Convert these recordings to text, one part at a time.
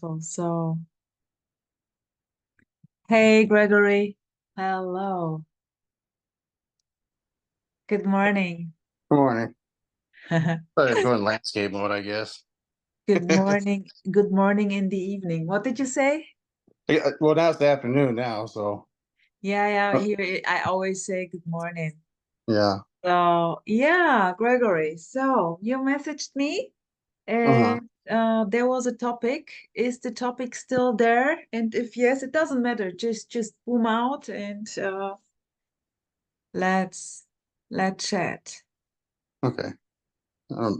wonderful. So, hey, Gregory. Hello. Good morning. Good morning. Doing landscape mode, I guess. Good morning. Good morning in the evening. What did you say? Yeah, well, now it's the afternoon now, so Yeah, yeah. uh, Here, I always say good morning. yeah. So, yeah, Gregory. So, you messaged me Uh-huh. and there was a topic. Is the topic still there? And if yes, it doesn't matter. Just boom out and let's let's chat. Okay.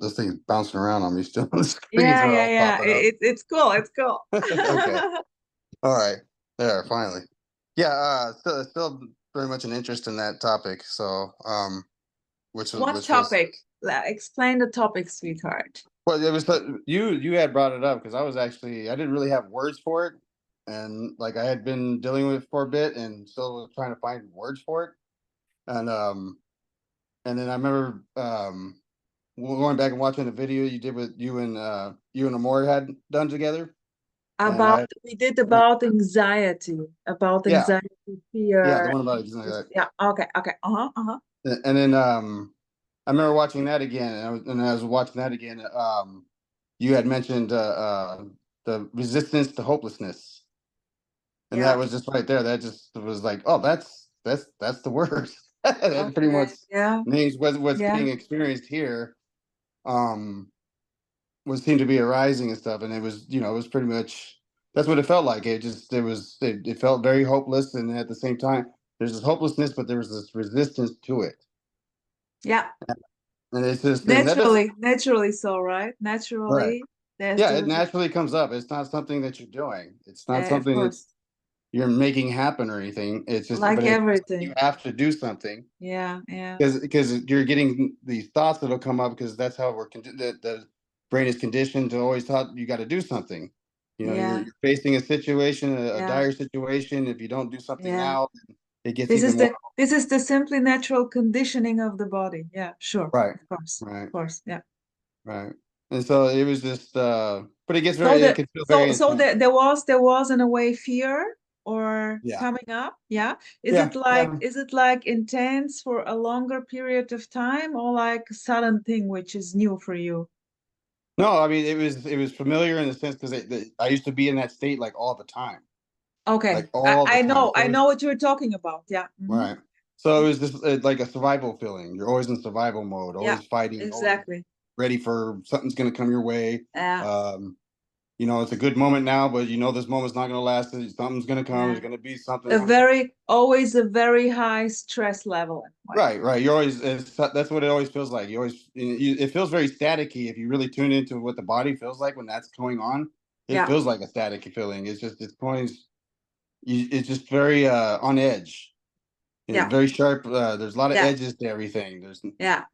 This thing's bouncing around on me still. The screens Yeah, are yeah, all yeah. popping up. It's cool. It's cool. Okay. All right. There, finally. Yeah, still very much an interest in that topic. So, What which was topic? Explain the topic, sweetheart. well, it was you had brought it up because I didn't really have words for it, and like I had been dealing with it for a bit, and still was trying to find words for it, and and then I remember going back and watching the video you did with you and Amore had done together, and About we did about yeah, anxiety, yeah, the fear. one about exactly that. Yeah. Okay. Okay. Uh-huh. Uh-huh. And then I remember watching that again, and I was watching that again. You had mentioned the resistance to hopelessness, and that Yeah. was just right there. That just was like, oh, that's the word. That pretty much Okay. Yeah. names what's Yeah. being experienced here. Um, was seemed to be arising and stuff, and it was it was pretty much that's what it felt like. It felt very hopeless, and at the same time there's this hopelessness, but there was this resistance to it, Yeah. and it's just and that doesn't Naturally so, right? right. Naturally, Yeah, it there's naturally comes up. It's not something that you're doing. It's not of something that course, you're making happen or anything. It's just like but it's you everything. have to do something Yeah. Yeah. because you're getting these thoughts that'll come up because that's how the brain is conditioned to always thought you got to do something. Yeah. You're facing a situation, a Yeah. dire situation. If you don't do something Yeah. now, it gets even more. This is the simply natural conditioning of the body. Yeah. Sure. Right, Of course. right, Of course. Yeah. right. And so it was just, but So it can feel very intense. there was in a way fear or Yeah, coming up. Yeah. yeah, yeah. Is it like intense for a longer period of time or like a sudden thing which is new for you? No, I mean it was familiar in the sense because I used to be in that state like Okay. all the time. I So know what you're talking about. Yeah. Mhm. right. So it was just like a survival feeling. You're always in survival mode, Yeah. always fighting, always Exactly. ready for something's going to come your way. Yeah. Um, it's a good moment now, but this moment's not going to last. Something's going to come. There's Yeah. going to be something. Always a very high stress level in a way. Right, right. That's what it always feels like. It feels very staticky if you really tune into what the body feels like when that's going on. It Yeah. feels like a static feeling. It's just very on edge. Yeah. Very sharp. There's a lot of Yeah. edges to everything. Yeah.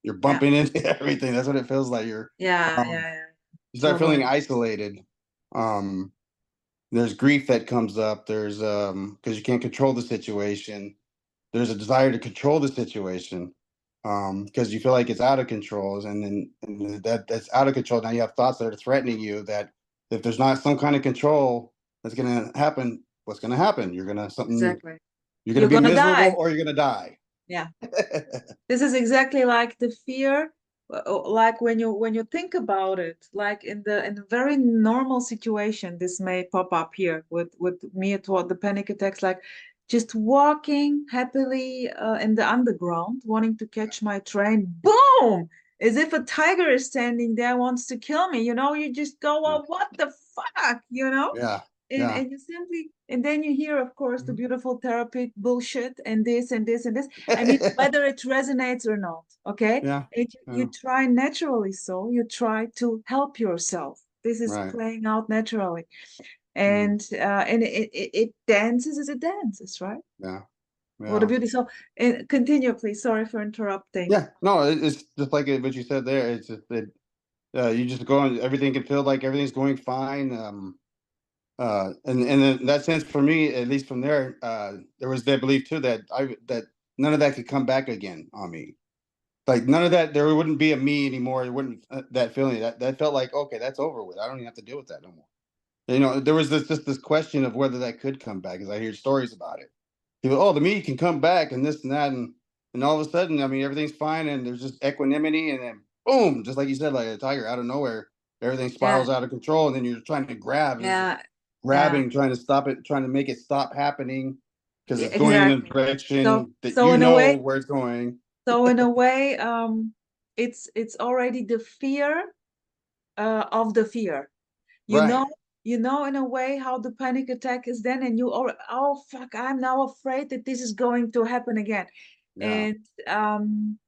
You're Yeah. bumping into everything. That's what it feels like. Yeah. Yeah. Um, Yeah. you start feeling Totally. isolated. Um, there's grief that comes up. There's because you can't control the situation. There's a desire to control the situation because you feel like it's out of control, and that's out of control. Now you have thoughts that are threatening you that if there's not some kind of control that's going to happen, what's going to happen? Exactly. You're going You're to be gonna miserable die. or you're going to die. Yeah. This is exactly like the fear, like when you think about it, like in a very normal situation, this may pop up here with me at what the panic attacks, like just walking happily in the underground, wanting to catch my train, boom, as if a tiger is standing there wants to kill me. You just go, Yeah, well, what the fuck, you know? yeah, yeah. And you simply and then you hear, of course, the beautiful therapy bullshit and this and this and this. I mean, whether it resonates or not, okay? Yeah, You yeah, try naturally, so you try to help yourself. This is right. playing out naturally, Mm, and it dances as it dances, right? yeah, What a yeah. beauty! So, continue, please. Sorry for interrupting. Yeah, no, it's just like what you said there. It's just that you just go on. Everything can feel like everything's going fine. And in that sense, for me, at least from there, there was that belief too that none of that could come back again on me. Like none of that, there wouldn't be a me anymore. It wouldn't that feeling that felt like okay, that's over with. I don't even have to deal with that no more. You know, there was this question of whether that could come back, because I hear stories about it. People, oh, the me can come back and this and that, and all of a sudden, I mean, everything's fine and there's just equanimity, and then boom, just like you said, like a tiger out of nowhere, everything Yeah, spirals out of control, and then you're trying to grab, and it's just yeah, yeah, grabbing, trying to stop it, trying to make it stop happening, because yeah, it's going in a exactly. So direction that so you in a know way, where it's going. so in a way, it's already the fear of the fear. You Right. know, you know in a way how the panic attack is then, and you already, oh fuck, I'm now afraid that this is going to happen again. Yeah. And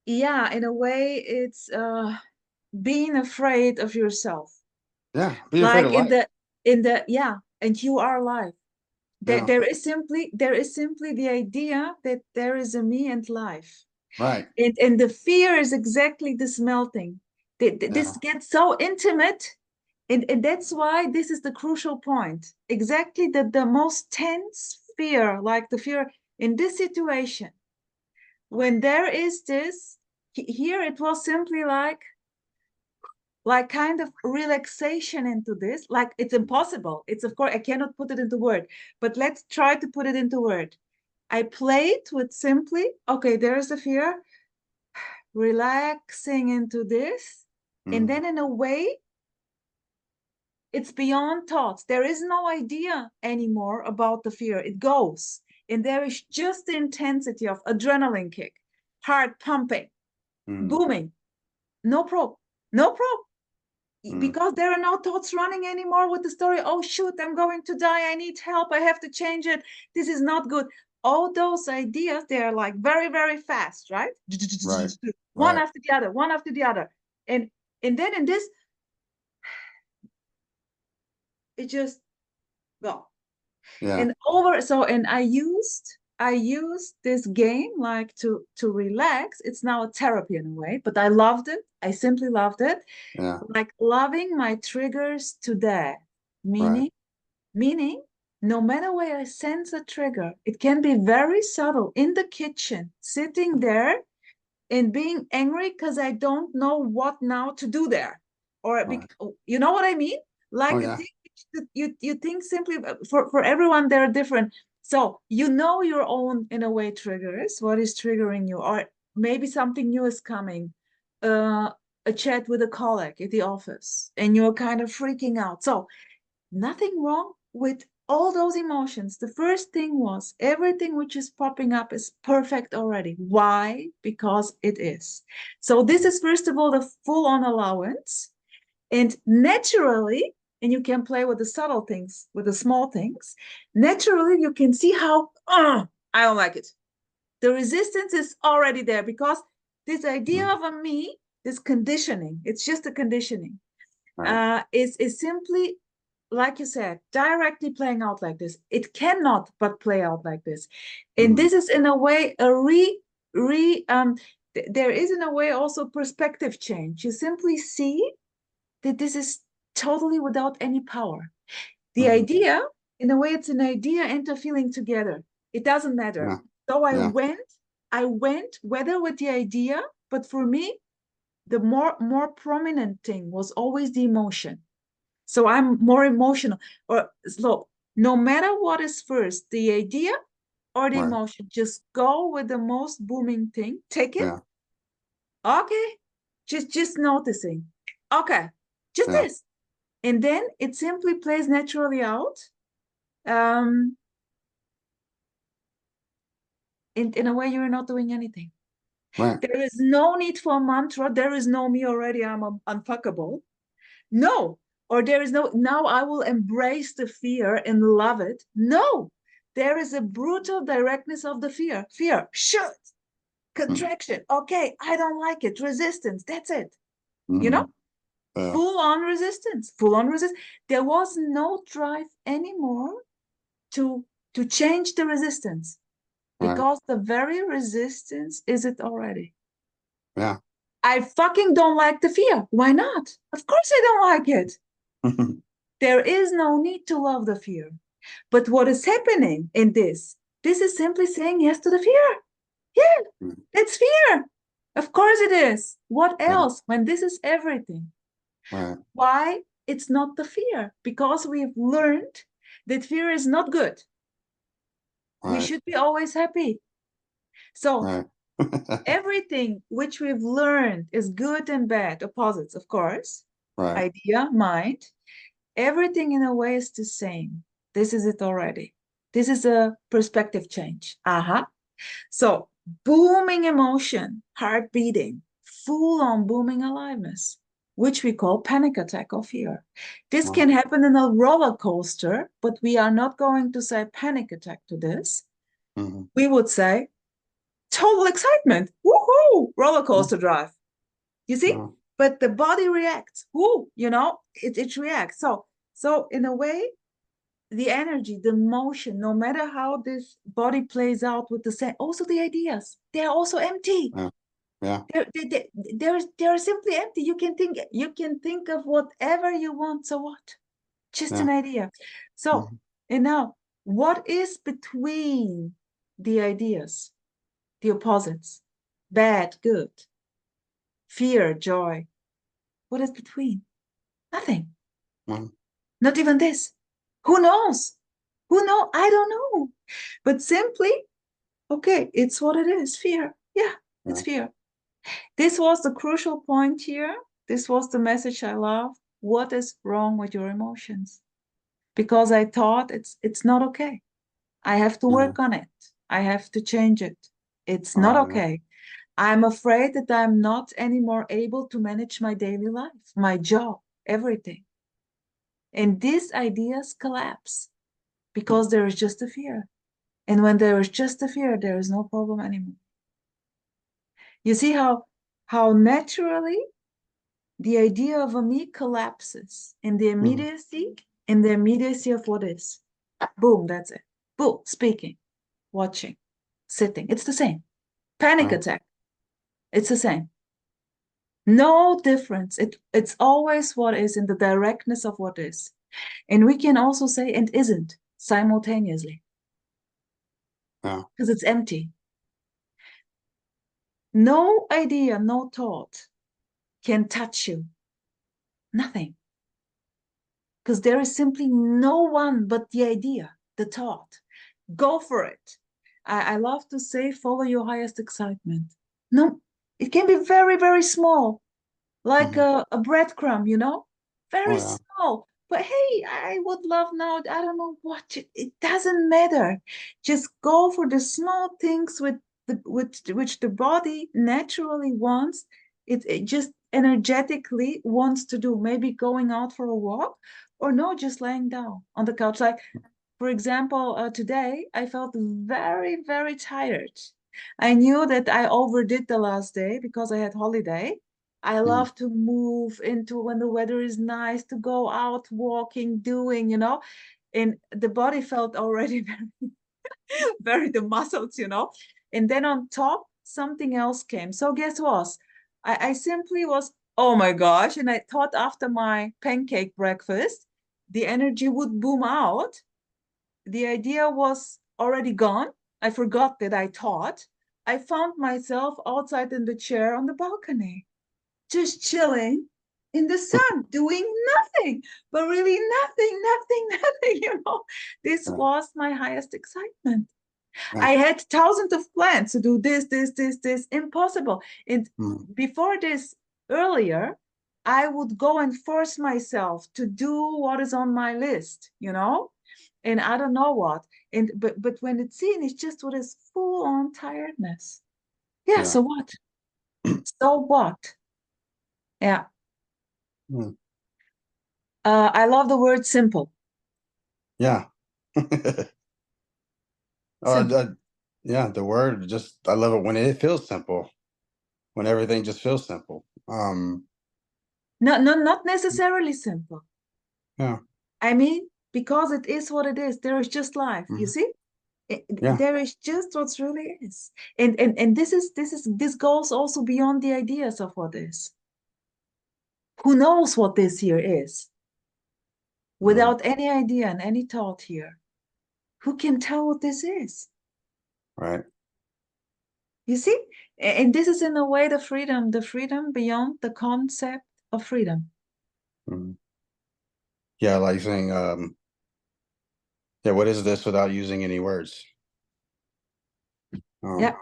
yeah, in a way, it's being afraid of yourself. Yeah. Being afraid Like of life. in the yeah, and you are alive. Yeah. There is simply the idea that there is a me and life. Right. And the fear is exactly this melting. This Yeah. gets so intimate, and that's why this is the crucial point. Exactly the most tense fear, like the fear in this situation, when there is this, here it was simply like kind of relaxation into this. Like it's impossible. It's, of course, I cannot put it into word, but let's try to put it into word. I played with simply, okay, there's the fear, relaxing into this. And Mm. then in a way, it's beyond thoughts. There is no idea anymore about the fear. It goes. And there is just the intensity of adrenaline kick, heart pumping, Mm. booming. No probe. No probe. Mm. Because there are no thoughts running anymore with the story. Oh, shoot, I'm going to die. I need help. I have to change it. This is not good. All those ideas, they're like very, very fast, right? Right. One Right. after the other, one after the other. And then in this, it just go. Yeah. And over, so, and I used this game like to relax. It's now a therapy in a way, but I loved it. I simply loved it. Yeah. Like loving my triggers to death. Right. Meaning, no matter where I sense a trigger, it can be very subtle in the kitchen, sitting there and being angry because I don't know what now to do there. Or Right. you know what I mean? Oh Like a yeah. thing you think simply, for everyone they're different. So you know your own in a way triggers, what is triggering you, or maybe something new is coming. Uh, a chat with a colleague at the office, and you're kind of freaking out. So nothing wrong with all those emotions. The first thing was everything which is popping up is perfect already. Why? Because it is. So this is first of all the full on allowance. And naturally, and you can play with the subtle things, with the small things, naturally you can see how, I don't like it. The resistance is already there because this idea Mm. of a me, this conditioning, it's just a conditioning, Right. is simply, like you said, directly playing out like this. It cannot but play out like this. And Mm. this is in a way a there is in a way also perspective change. You simply see that this is totally without any power. The Mm. idea, in a way, it's an idea and a feeling together. It doesn't matter. Yeah. So Yeah. I went whether with the idea, but for me, the more prominent thing was always the emotion. So I'm more emotional, or slow. No matter what is first, the idea or the Right. emotion, just go with the most booming thing. Take it. Yeah. Okay. Just noticing. Okay. Just Yeah. this. And then it simply plays naturally out. Um, in a way, you're not doing anything. Right. There is no need for a mantra. There is no me already. I'm unfuckable. No. Or there is no, now I will embrace the fear and love it. No. There is a brutal directness of the fear. Fear, shut, Mm. contraction. Okay, I don't like it. Resistance. That's it. You know, Mm. Yeah. full on resistance. Full on resistance. There was no drive anymore to to change the resistance, Right. because the very resistance is it already. Yeah. I fucking don't like the fear. Why not? Of course I don't like it. There is no need to love the fear. But what is happening in this is simply saying yes to the fear. Yeah, Mm. it's fear. Of course it is. What Yeah. else when this is everything? Right. Why? it's not the fear, because we've learned that fear is not good. We Right. should be always happy. So Right. everything which we've learned is good and bad, opposites, of course. Right. Idea, mind, everything in a way is the same. This is it already. This is a perspective change. So booming emotion, heart beating, full on booming aliveness, which we call panic attack or fear. This Wow. can happen in a roller coaster, but we are not going to say panic attack to this. Mhm. We would say total excitement. Woohoo! Roller Yeah. coaster drive. You see? Yeah. But the body reacts. Woo, it reacts. So in a way, the energy, the motion, no matter how this body plays out with the same, also the ideas, they're also empty. Yeah. Yeah. They're simply empty. You can think of whatever you want. So what? Just Yeah. an idea. So, Mhm. and now, what is between the ideas, the opposites? Bad, good, fear, joy. What is between? Nothing. Mhm. Not even this. Who knows? Who know? I don't know. But simply, okay, it's what it is. Fear. Yeah, it's Yeah. fear. This was the crucial point here. This was the message I love. What is wrong with your emotions? Because I thought it's not okay. I have to Yeah. work on it. I have to change it. It's not Right. okay. I'm afraid that I'm not anymore able to manage my daily life, my job, everything. And these ideas collapse because there is just a fear. And when there is just a fear, there is no problem anymore. You see how naturally the idea of a me collapses Mhm. in the immediacy of what is. Boom, that's it. Boom, speaking, watching, sitting. It's the same. Panic Right. attack. It's the same. No difference. It's always what is in the directness of what is. And we can also say and isn't simultaneously Yeah. because it's empty. No idea, no thought can touch you. Nothing. Because there is simply no one but the idea, the thought. Go for it. I love to say, follow your highest excitement. No, it can be very, very small, like Mhm. a breadcrumb, Oh very yeah. small. But hey, I would love now, I don't know what, it doesn't matter. Just go for the small things which the body naturally wants. It just energetically wants to do. Maybe going out for a walk, or no, just laying down on the couch. Like, for example, today I felt very, very tired. I knew that I overdid the last day because I had holiday. I Mhm. love to move into when the weather is nice, to go out walking, doing. And the body felt already very, very the muscles. And then on top, something else came. So guess what? I simply was, oh my gosh. And I thought after my pancake breakfast, the energy would boom out. The idea was already gone. I forgot that I taught. I found myself outside in the chair on the balcony, just chilling in the sun, doing nothing, but really nothing, nothing, nothing. This Yeah. was my highest excitement. Yeah. I had thousands of plans to do this, impossible. And Mhm. before this, earlier, I would go and force myself to do what is on my list. And I don't know what. And but when it's seen, it's just what is full on tiredness. Yeah, Yeah. so what? So what? Yeah. Mhm. I love the word simple. Yeah. Simple. Yeah, the word just I love it when it feels simple, when everything just feels simple. Not necessarily simple. Yeah. I mean, because it is what it is. There is just life. You Mhm. see? Yeah. There is just what really is. And this goes also beyond the ideas of what is. Who knows what this here is? Mhm. Without any idea and any thought here. Who can tell what this is? Right. You see? And this is in a way the freedom beyond the concept of freedom. Mhm. Yeah, like saying, yeah, what is this without using any words? Yeah,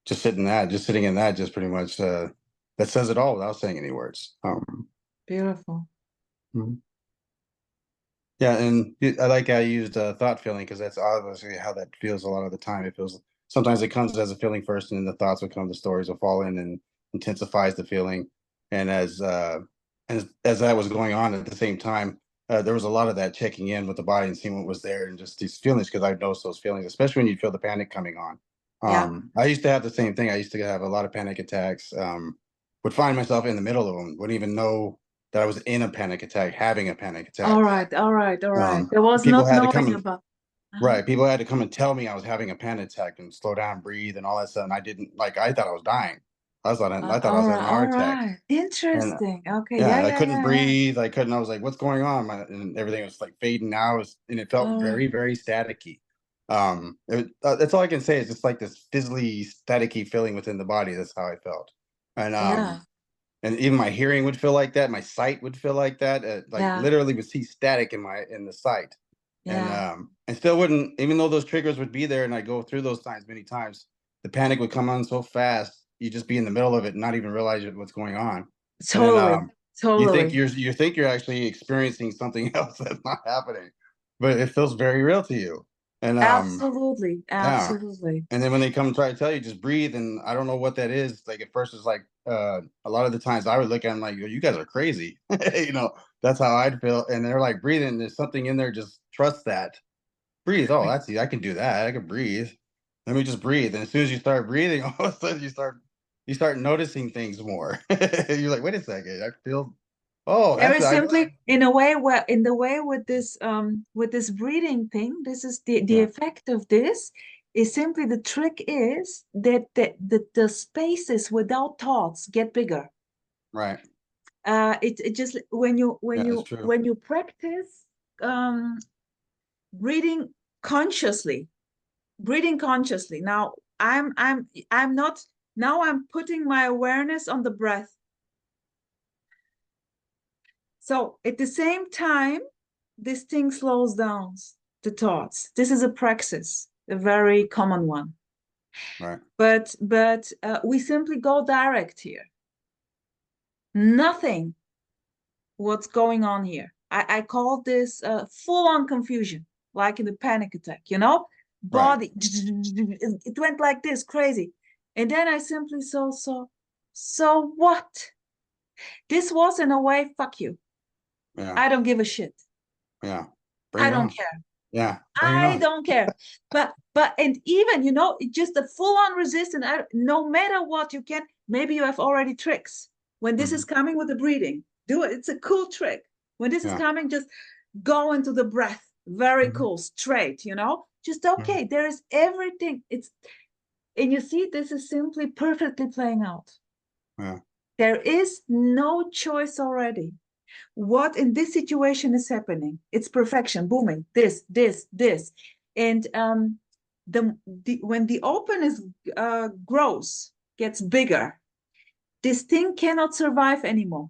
Just sitting in that, just pretty much that says it all without saying any words. beautiful. Mhm. Yeah, and I like I used thought feeling because that's obviously how that feels a lot of the time. It feels sometimes it comes as a feeling first, and then the thoughts will come, the stories will fall in and intensifies the feeling. And as that was going on at the same time, there was a lot of that checking in with the body and seeing what was there, and just these feelings because I've noticed those feelings, especially when you feel the panic coming on. Yeah. I used to have the same thing. I used to have a lot of panic attacks. Would find myself in the middle of them, wouldn't even know that I was in a panic attack, having a panic attack. All right, all right, all right. Um, There was People not had to come knowing and about. Uh-huh. right, people had to come and tell me I was having a panic attack and slow down, breathe, and all that stuff. And I didn't like. I thought I was dying. I thought I All was right, having a all heart attack, right. and Interesting. Okay, yeah, yeah, I yeah, couldn't yeah, yeah. breathe. I couldn't. I was like, "What's going on?" And everything was like fading out, and it felt All right. very, very staticky. That's all I can say is just like this fizzly, staticky feeling within the body. That's how I felt, and Yeah, even my hearing would feel like that. My sight would feel like that. Like yeah, literally would see static in the sight, yeah. and still wouldn't. Even though those triggers would be there, and I go through those times many times, the panic would come on so fast. You just be in the middle of it and not even realize what's going on, and then Totally, totally. you think you're actually experiencing something else that's not happening, but it feels very real to you. And Absolutely, yeah. absolutely. And then when they come and try to tell you, just breathe. And I don't know what that is. Like at first, it's like a lot of the times I would look at them like, you guys are crazy. That's how I'd feel. And they're like breathing. There's something in there. Just trust that. Breathe. Oh, that's easy. I can do that. I can breathe. Let me just breathe. And as soon as you start breathing, all of a sudden you start noticing things more. You're like, wait a second. I feel. Oh, There that's is I. simply in a way where in the way with this breathing thing, this is the Yeah. effect of this is simply the trick is that the spaces without thoughts get bigger. Right. It just when you Yeah, it's true. practice um breathing consciously, breathing consciously. Now I'm not now I'm putting my awareness on the breath. So at the same time, this thing slows down the thoughts. This is a praxis, a very common one. Right. But we simply go direct here. Nothing what's going on here. I call this full-on confusion, like in the panic attack, you know? Right. Body, it went like this, crazy. And then I simply so what? This was in a way, fuck you. Yeah. I don't give a shit. Yeah. Bring I it don't on. care. Yeah. Bring it I on. don't care. But and even just a full-on resistance. No matter what you can, maybe you have already tricks. When this is Mhm. coming with the breathing, do it. It's a cool trick. When this is Yeah. coming, just go into the breath. Very Mhm. cool, straight, Just Mhm. okay. There is everything. And you see, this is simply perfectly playing out. Yeah. There is no choice already. What in this situation is happening? It's perfection, booming, this. And when the openness grows, gets bigger, this thing cannot survive anymore.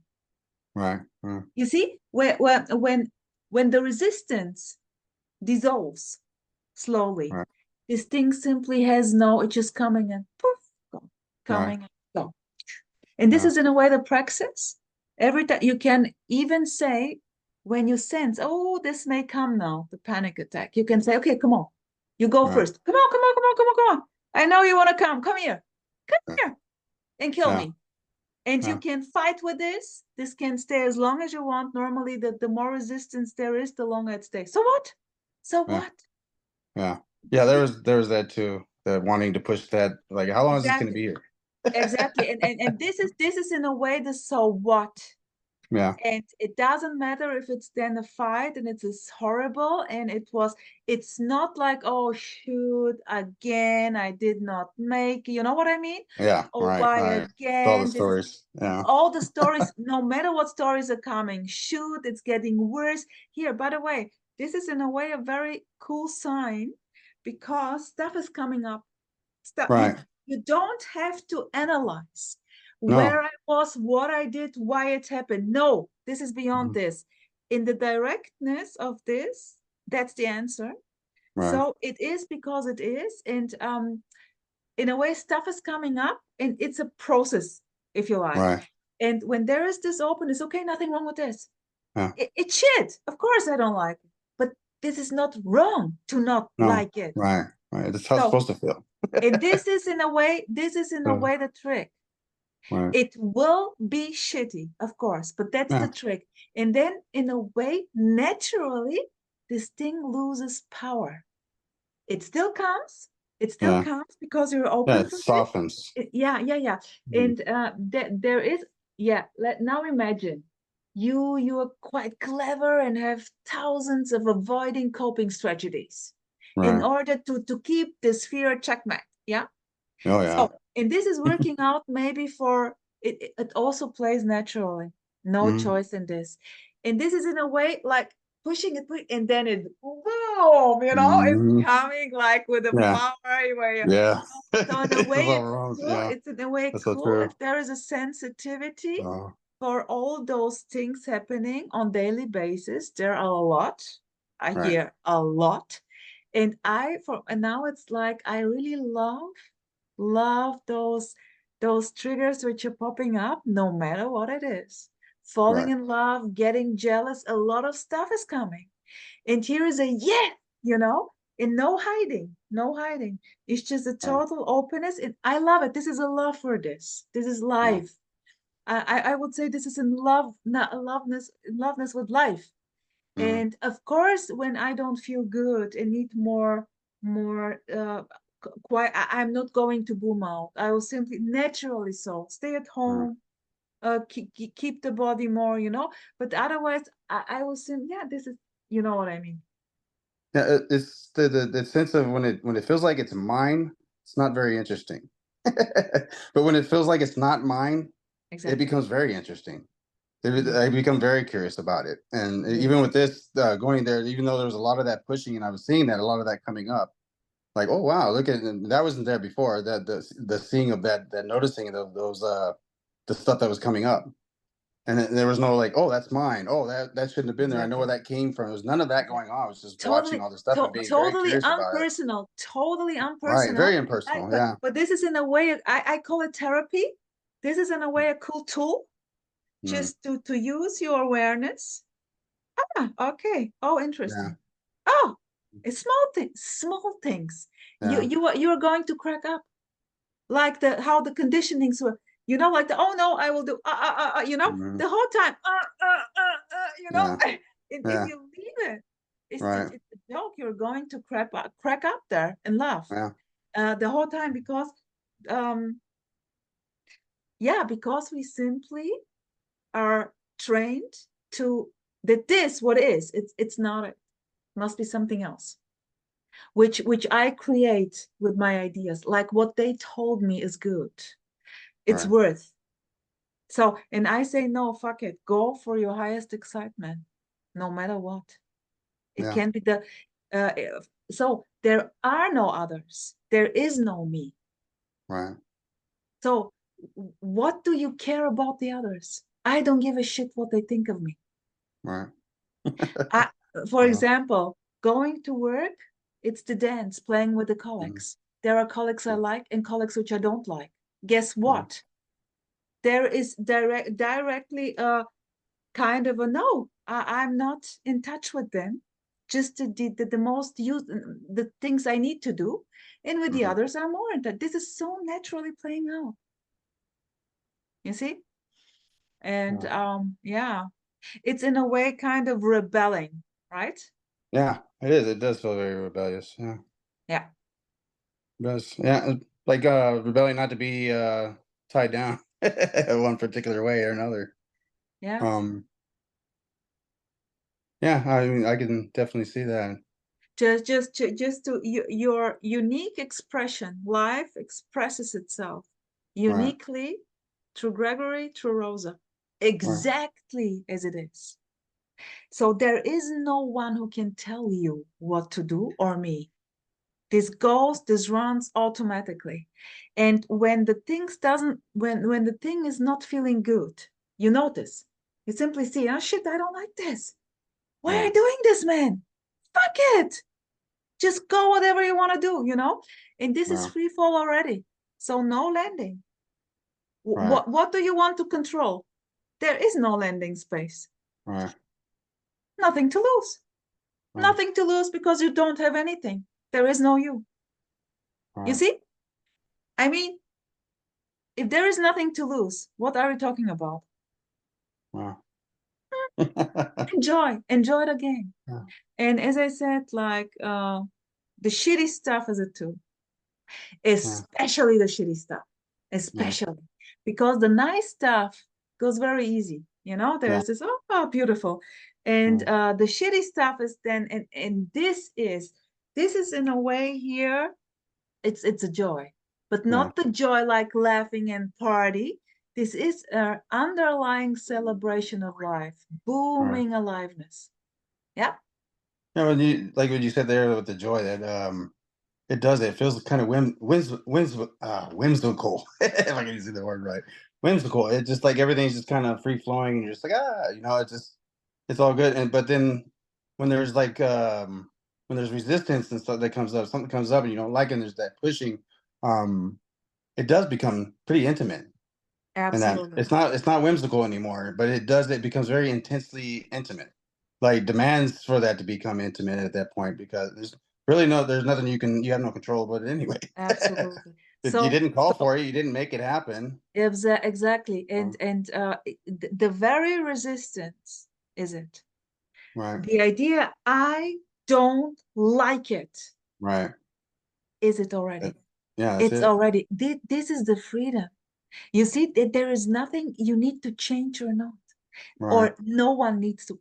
Right. Right. You see, when the resistance dissolves slowly, Right. this thing simply has no, it's just coming and poof, go, Right. coming and go. And this Yeah. is in a way the praxis. Every time you can even say, when you sense, oh, this may come now, the panic attack, you can say, okay, come on. You go Right. first. Come on, come on, come on, come on, come on. I know you want to come. Come here. Come Yeah. here and kill Yeah. me. And you Yeah. can fight with this. This can stay as long as you want. Normally, the more resistance there is, the longer it stays. So what? So Yeah. what? Yeah. Yeah. There was that too. The wanting to push that. Like, how long is this going to Exactly. be here? Exactly. And this is in a way the so what. Yeah. And it doesn't matter if it's then a fight and it's horrible and it's not like, oh shoot, again I did not make, you know what I mean? Yeah. Oh, Right. why Right. All the again? This is stories. Yeah. all the stories. No matter what stories are coming, shoot, it's getting worse. Here, by the way, this is in a way a very cool sign because stuff is coming up. Stuff Right. you don't have to analyze where No. I was, what I did, why it happened. No, this is beyond Mhm. this. in the directness of this, that's the answer. Right. So it is because it is. And in a way, stuff is coming up and it's a process, if you like. Right. And when there is this openness, okay, nothing wrong with this. Yeah. It's shit. Of course, I don't like it. But this is not wrong to not No. like it. Right. Right. That's how it's So, supposed to feel. and this is in a way the trick. Right. It will be shitty, of course, but that's Yeah. the trick. And then in a way, naturally, this thing loses power. It still comes. It still Yeah. comes because you're Yeah. open It for softens. it. Yeah. Mhm. And there is, now imagine you are quite clever and have thousands of avoiding coping strategies in Right. order to keep this fear checkmate. Yeah. Oh yeah. So, and this is working out maybe for it also plays naturally. No Mhm. choice in this. And this is in a way like pushing it, and then it boom, it's Mhm. coming like with a Yeah. power where Yeah. so in a It's way it's overwhelmed. cool. Yeah. It's in a way That's so cool true. if there is a sensitivity Oh. for all those things happening on daily basis. There are a lot. I Right. hear a lot. And now it's like I really love those triggers which are popping up no matter what it is. Falling Right. in love, getting jealous, a lot of stuff is coming. And here is a you know, and no hiding, no hiding. It's just a Right. total openness. And I love it. This is a love for this. This is Yeah. life. I would say this is in love, not loveness with life. Mhm. And of course, when I don't feel good and need more, quiet, I'm not going to boom out. I will simply naturally so stay at Mhm. home, keep the body more, But otherwise, I will simply, yeah, this is, you know what I mean. Yeah. It's the sense of when it feels like it's mine. It's not very interesting. But when it feels like it's not mine, it Exactly. becomes very interesting. Mm. I become very curious about it. And Yes. even with this going there, even though there was a lot of that pushing, and I was seeing that a lot of that coming up, like, oh wow, look at and that wasn't there before. That the seeing of that noticing of those the stuff that was coming up, and there was no like, oh, that's mine. Oh, that shouldn't have been there. I know where Exactly. that came from. There was none of that Exactly. going on. I was just watching Totally, all this stuff and being very totally curious about it. unpersonal, totally Right, unpersonal. very impersonal. But Yeah. this is in a way, I call it therapy. This is in a way a cool tool Mm, just to use your awareness. Okay. Oh, yeah. interesting. Oh, it's small things. You Yeah. you are going to crack up like the how the conditionings were. Like the oh no, I will do Hmm. the whole time. Yeah. If Yeah. you leave it, Right. it's a joke. You're going to crack up there and laugh Yeah. the whole time because um because we simply are trained to that this what is it's not it must be something else which I create with my ideas like what they told me is good it's Right. worth so and I say no fuck it go for your highest excitement no matter what it Yeah. can be the uh, so there are no others there is no me Right. so what do you care about the others I don't give a shit what they think of me Right. I, for Yeah. example, going to work, it's the dance, playing with the Mhm. colleagues. There are colleagues I like and colleagues which I don't like. Guess Right. what? There is directly a kind of a no. I'm not in touch with them. Just the most use the things I need to do, and with the Mhm. others, I'm more in touch. This is so naturally playing out. You see, and Yeah. it's in a way kind of rebelling, right? Yeah, it is. It does feel very rebellious. Yeah. Yeah. It does. Yeah. Like rebelling not to be tied down one particular way or another. Yeah. Um yeah, I mean I can definitely see that. Just to your unique expression life expresses itself Right. uniquely through Gregory through Rosa Right. exactly as it is so there is no one who can tell you what to do or me this runs automatically and when the things doesn't when the thing is not feeling good you notice you simply see oh shit I don't like this Why are you doing this, man? Fuck it. Just go whatever you want to do, you know? And this is Yeah. free fall already. So no landing. Right. What do you want to control? There is no landing space. Right. Nothing to lose. Right. Nothing to lose because you don't have anything. There is no you. You Right. see? I mean, if there is nothing to lose, what are we talking about? Wow. Enjoy the game. Yeah. And as I said, like the shitty stuff is it too, Yeah. especially the shitty stuff, Yeah. especially because the nice stuff goes very easy. You know, Yeah. there's this, oh, beautiful. And the shitty stuff is then, and this is in a way here, it's a joy, but Yeah. not the joy like laughing and party. This is an underlying celebration of life, Right. booming aliveness. Yeah, Yeah, when you like what you said there with the joy that it does it feels kind of whimsical if I can use the word right. Whimsical. It just like everything's just kind of free flowing and you're just like, you know, it's all good. And but then when there's like when there's resistance and stuff that comes up, something comes up and you don't like it and there's that pushing, um it does become pretty intimate. And that absolutely. it's not whimsical anymore, but it becomes very intensely intimate. Like demands for that to become intimate at that point because there's nothing you have no control about it anyway. Absolutely. You So, didn't call for it, you didn't make it happen. exactly. The very resistance is it. Right, The idea I don't like it right. is it Uh, already. Yeah, that's It's it. already this is the freedom. You see that there is nothing you need to change or not, Right. or no one needs to.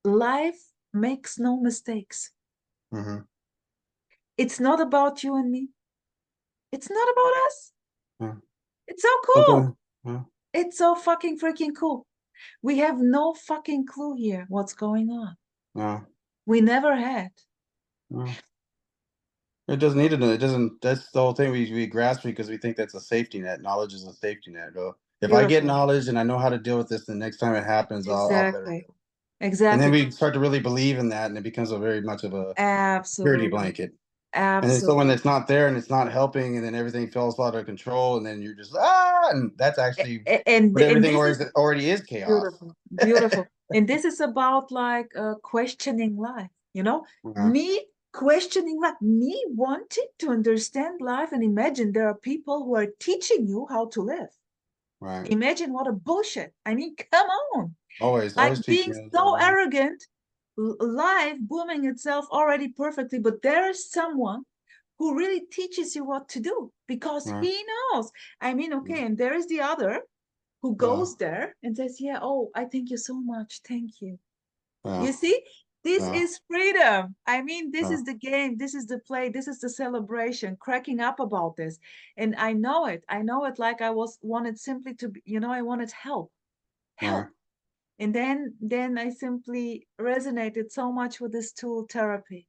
Life makes no mistakes. Hmm. It's not about you and me. It's not about us. Yeah. It's so cool. Something. Yeah. It's so fucking freaking cool. We have no fucking clue here what's going on. No. We never had. No. It doesn't need to know. It doesn't. That's the whole thing. We grasp because we think that's a safety net. Knowledge is a safety net. If I get Beautiful. knowledge and I know how to deal with this, the next time it happens, I'll better Exactly. do it. And then Exactly. we start to really believe in that, and it becomes a very much of a security Absolutely. blanket. And then so when Absolutely. it's not there and it's not helping, and then everything falls out of control, and then you're just and that's actually what And everything this is already is chaos. beautiful. Beautiful. And this is about like questioning life, you know, Yeah, me questioning life, me wanting to understand life and imagine there are people who are teaching you how to live. right. Imagine what a bullshit. I mean, come on. Like Always teaching being me. so arrogant, life booming itself already perfectly, but there is someone who really teaches you what to do because Right. he knows. I mean, okay, and there is the other who Yeah, goes there and says, yeah, oh, I thank you so much. Thank you. yeah, You see, this yeah, is freedom. I mean, this yeah, is the game, this is the play, this is the celebration, cracking up about this. And I know it. I know it like I wanted simply to be, you know, I wanted help. right, Help. And then I simply resonated so much with this tool therapy,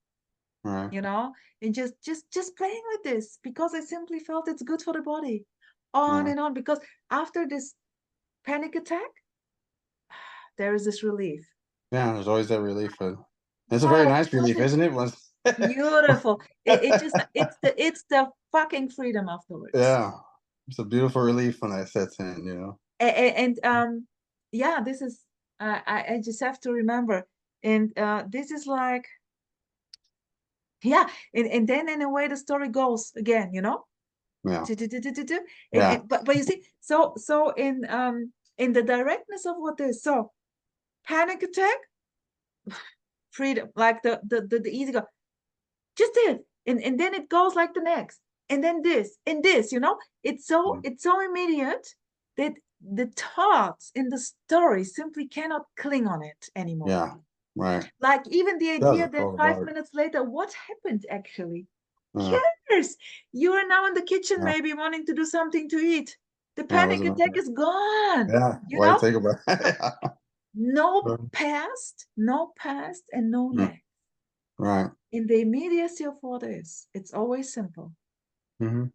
right, you know, and just playing with this because I simply felt it's good for the body. On right. and on, because after this panic attack, there is this relief. Yeah, there's always that relief. But it's a very Oh, nice relief, isn't it? Once, beautiful. It just it's the fucking freedom afterwards. yeah, it's a beautiful relief when that sets in. You know. And yeah, this is I just have to remember. And this is like, yeah, and then in a way the story goes again, you know. Yeah, yeah, But you see, so in the directness of what is, so panic attack, freedom, like the easy go, just this, and then it goes like the next, and then this and this, you know. It's so immediate that the thoughts in the story simply cannot cling on it anymore. yeah, right. Like even the idea Doesn't that fall 5 apart. minutes later, what happened actually? Yeah, Cares? You are now in the kitchen, yeah, maybe wanting to do something to eat. The yeah. It panic wasn't. attack is gone. Yeah. You Why know, think about? no Yeah. past, no past, and no Mm, next. right. In the immediacy of what is, it's always simple. Hmm.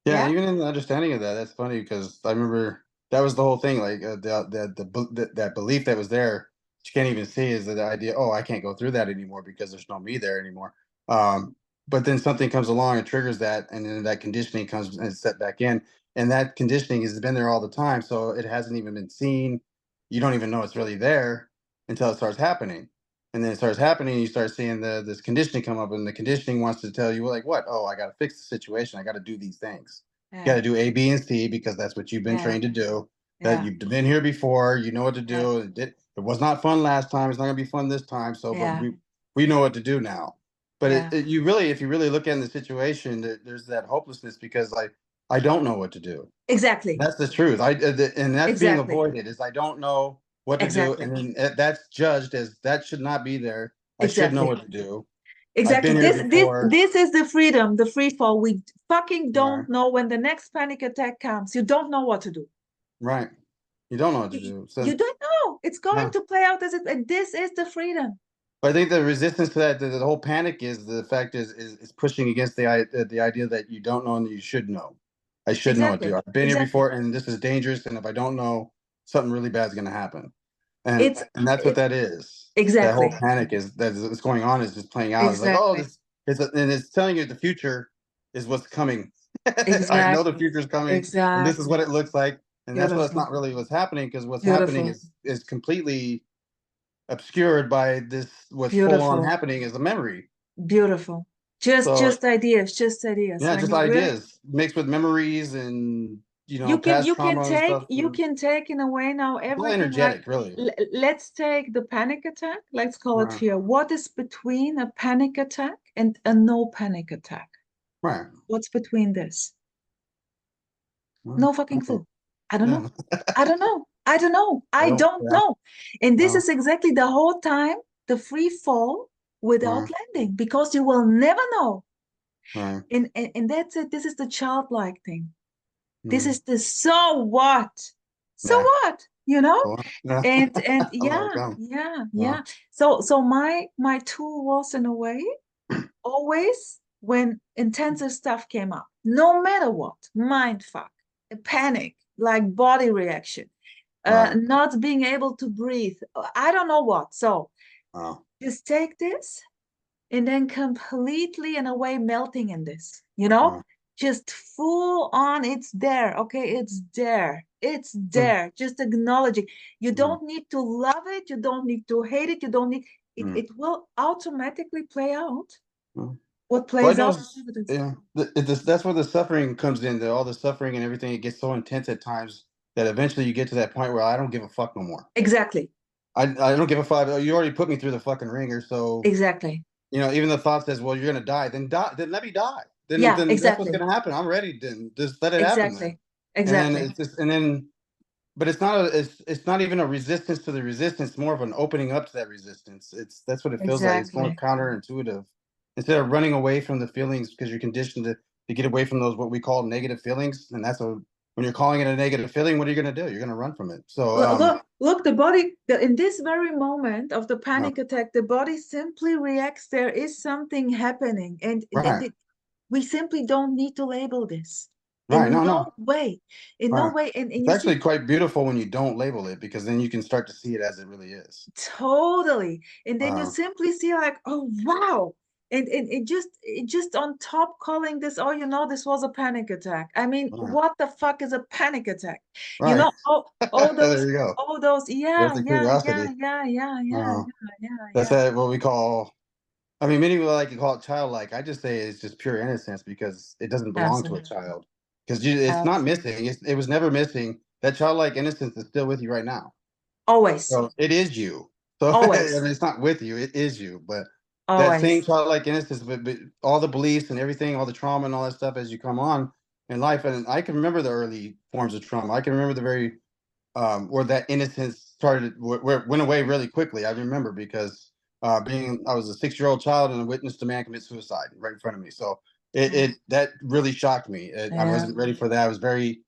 Yeah, Yeah, even in the understanding of that, that's funny because I remember that was the whole thing. Like that belief that was there she can't even see is the idea, oh, I can't go through that anymore because there's no me there anymore. But then something comes along and triggers that, and then that conditioning comes and it's set back in. And that conditioning has been there all the time. So it hasn't even been seen. You don't even know it's really there until it starts happening. And then it starts happening, you start seeing this conditioning come up, and the conditioning wants to tell you, well, like, what? Oh, I got to fix the situation. I got to do these things. You got Yeah. to do A, B, and C because that's what you've been Yeah. trained to do. That Yeah. you've been here before, you know what to Yeah. do. It was not fun last time. It's not gonna be fun this time. So, but Yeah. we know what to do now. But Yeah. you really, if you really look at the situation, there's that hopelessness because like I don't know what to do. Exactly. That's the truth. And that's being Exactly. avoided is I don't know what to do, Exactly. and then that's judged as that should not be there. I should know Exactly. what to do. I've Exactly. been here before. This is the freedom, the free fall. We fucking Right, don't know when the next panic attack comes. You don't know what to do. right. You don't know what to do. So You don't know. It's going no. to play out as it, and this is the freedom. But I think the resistance to that, the whole panic is the fact is pushing against the idea that you don't know and you should know. I should know what to Exactly. do. I've been here Exactly. before, and this is dangerous. And if I don't know, something really bad is going to happen. It's And that's what it, that is. That whole exactly. panic is that's going on is just playing out. It's like, oh, Exactly. this and it's telling you the future is what's coming. I know the Exactly. future is coming, and this is Exactly. what it looks like. And that's what's Beautiful. not really what's happening because what's happening Beautiful. is completely obscured by this what's full on Beautiful. happening is a memory. Beautiful. So Just ideas, just ideas. yeah, When just you really ideas mixed with memories and past trauma and stuff. you can take in a way now It's all everything like energetic, really. let's take the panic attack, let's call it Right, fear. What is between a panic attack and a no panic attack? right. What's between this? Well, No fucking clue. I don't yeah, know. I don't know. I don't know. I I don't. don't Yeah, know. And this no, is exactly the whole time the free fall without right, landing because you will never know. right. And that's it. This is the childlike thing. This Mm, is the so what? So yeah, what? You know? well, yeah. And I'm like, yeah, yeah, yeah. no, So my tool was in a way always when intensive stuff came up, no matter what, mind fuck, a panic, like body reaction, right. not being able to breathe. I don't know what. So Oh, just take this and then completely in a way melting in this, you know, right. just full on, it's there. Okay, it's there, it's Mm, there, just acknowledging. You mm, don't need to love it, you don't need to hate it, you don't need it. mm, It will automatically play out mm. what Well, I plays know, out positive. yeah, that's where the suffering comes in. All the suffering and everything, it gets so intense at times that eventually you get to that point where I don't give a fuck no more. Exactly. I don't give a fuck. You already put me through the fucking ringer, so Exactly. even the thought says, "Well, you're gonna die." Then die. Then let me die. Yeah, Then that's what's exactly. gonna happen. I'm ready. Then just let it happen. Then Exactly. Exactly. it's just but it's not it's not even a resistance to the resistance. It's more of an opening up to that resistance. That's what it feels like. It's more Exactly. counterintuitive. Instead of running away from the feelings because you're conditioned to get away from those what we call negative feelings, and that's when you're calling it a negative feeling. What are you gonna do? You're gonna run from it. So Look, the body, in this very moment of the uh, panic attack, the body simply reacts. There is something happening, and right, we simply don't need to label this right, in no, no. no way, in no Right. way. And It's you see, actually quite beautiful when you don't label it because then you can start to see it as it really is. totally. And then you Uh, simply see like, oh wow. And it just on top calling this, oh, this was a panic attack. I mean, right. what the fuck is a panic attack? Right. All those, There you go. yeah, There's the yeah, yeah, curiosity. yeah, yeah, yeah, Uh, yeah, yeah, that's yeah. what we call, I mean, many people like to call it childlike. I just say it's just pure innocence because it doesn't belong to a Absolutely. child. Because it's not Absolutely. missing. It was never missing. That childlike innocence is still with you right now. Always, So it is you. So I always, mean, it's not with you. It is you. But that same always. childlike innocence, but all the beliefs and everything, all the trauma and all that stuff as you come on in life. And I can remember the early forms of trauma. I can remember the very where that innocence started, where it went away really quickly. I remember because I was a 6-year-old child and I witnessed a man commit suicide right in front of me. So Yeah, that really shocked me. I yeah, wasn't ready for that. I was very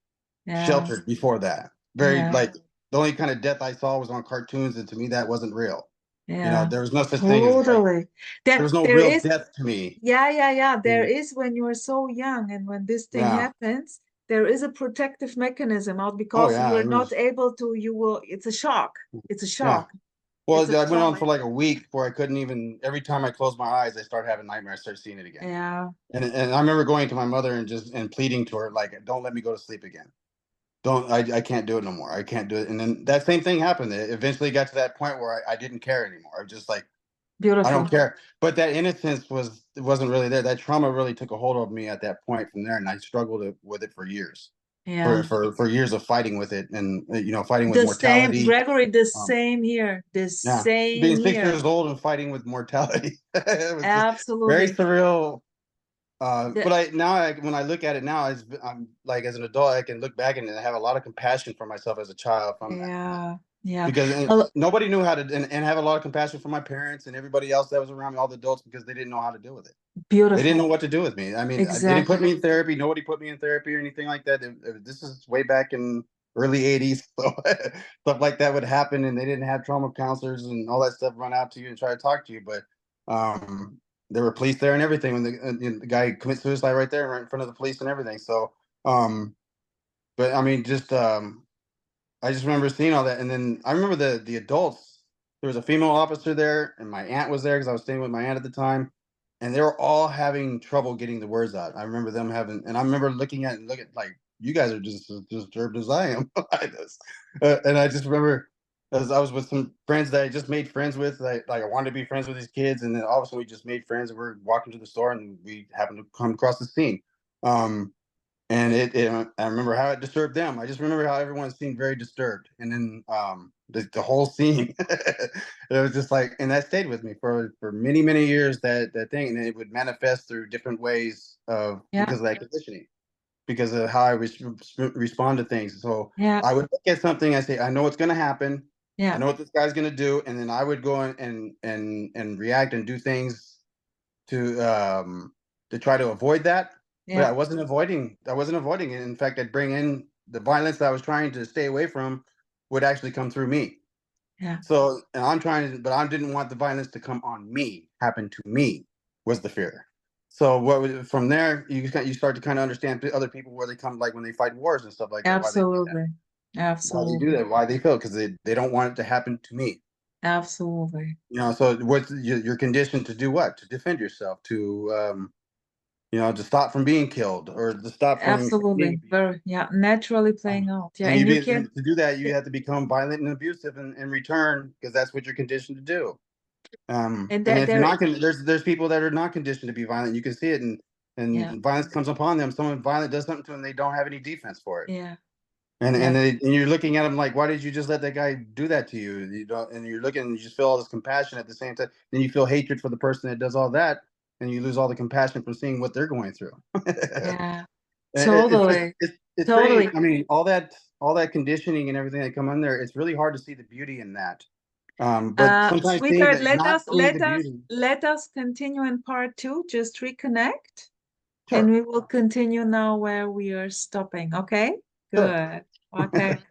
yeah, sheltered before that. Very yeah, like the only kind of death I saw was on cartoons, and to me that wasn't real. yeah. There was no such thing as like Totally. there was no There real is, death to me. yeah, yeah, yeah. There Mm, is when you're so young and when this thing yeah. happens, there is a protective mechanism out Oh because you yeah. are It not was. able to, it's a shock. It's a Yeah. shock. Well, It's a I went on trauma. for like a week where I couldn't even. Every time I closed my eyes, I started having nightmares. I started seeing it again. Yeah, And I remember going to my mother and pleading to her like, don't let me go to sleep again. Don't I can't do it no more. I can't do it. And then that same thing happened. It eventually got to that point where I didn't care anymore. I was just like, I don't beautiful. care. But that innocence wasn't really there. That trauma really took a hold of me at that point from there, and I struggled with it for years. Yeah. For years of fighting with it, and fighting with The same, mortality. Gregory, the Um, same here. The yeah, same being 6 years here. old and fighting with mortality. It was just very Absolutely. surreal. But The, when I look at it now, I'm like as an adult, I can look back and I have a lot of compassion for myself as a child from that. yeah, yeah. Because Well, nobody knew how to, and have a lot of compassion for my parents and everybody else that was around me, all the adults, because they didn't know how to deal with it. They didn't know beautiful. what to do with me. I mean, they didn't put Exactly. me in therapy. Nobody put me in therapy or anything like that. This is way back in early '80s, so stuff like that would happen, and they didn't have trauma counselors and all that stuff run out to you and try to talk to you. But um, there were police there and everything when the guy commits suicide right there, right in front of the police and everything. So, um, but I mean, I just remember seeing all that, and then I remember the adults. There was a female officer there, and my aunt was there because I was staying with my aunt at the time, and they were all having trouble getting the words out. I remember them having, and I remember looking at like you guys are just as disturbed as I am by this, and I just remember as I was with some friends that I just made friends with, like I wanted to be friends with these kids, and then all of a sudden we just made friends, and we're walking to the store, and we happened to come across the scene. Um, and I remember how it disturbed them. I just remember how everyone seemed very disturbed, and then the whole scene, it was just like, and that stayed with me for many years. That thing, and it would manifest through different ways of Yeah, because of that conditioning, because of how I respond to things. So yeah, I would look at something, I say, I know what's going to happen, I yeah, know what this guy's going to do, and then I would go in and react and do things to try to avoid that. But yeah, I wasn't avoiding it. In fact, I'd bring in the violence that I was trying to stay away from would actually come through me. yeah. So, and I'm trying to, but I didn't want the violence to come on me, happen to me, was the fear. So from there, you start to kind of understand other people where they come, like when they fight wars and stuff like that, why they do that, Absolutely. why they do Absolutely. that, why they feel, because they don't want it to happen to me. Absolutely. So what's you're conditioned to do what? To defend yourself, to stop from being killed or to stop from being Absolutely. abused. Very, yeah, naturally playing out. Yeah, And and you and can, to do that, you have to become violent and abusive in return because that's what you're conditioned to do. and And that if you're there, not, there's people that are not conditioned to be violent. You can see it, yeah, and violence comes upon them. Someone violent does something to them, they don't have any defense for it. yeah, And yeah, and you're looking at them like, why did you just let that guy do that to you? You don't, and you're looking and you just feel all this compassion at the same time. Then you feel hatred for the person that does all that, and you lose all the compassion from seeing what they're going through. yeah. It's just Totally. it's pretty. Totally. I mean, all that conditioning and everything that come in there. It's really hard to see the beauty in that. But sometimes seeing Sweetheart, not seeing the beauty. let us continue in part two. Just reconnect, and Sure, we will continue now where we are stopping. Okay? sure. Good. Okay.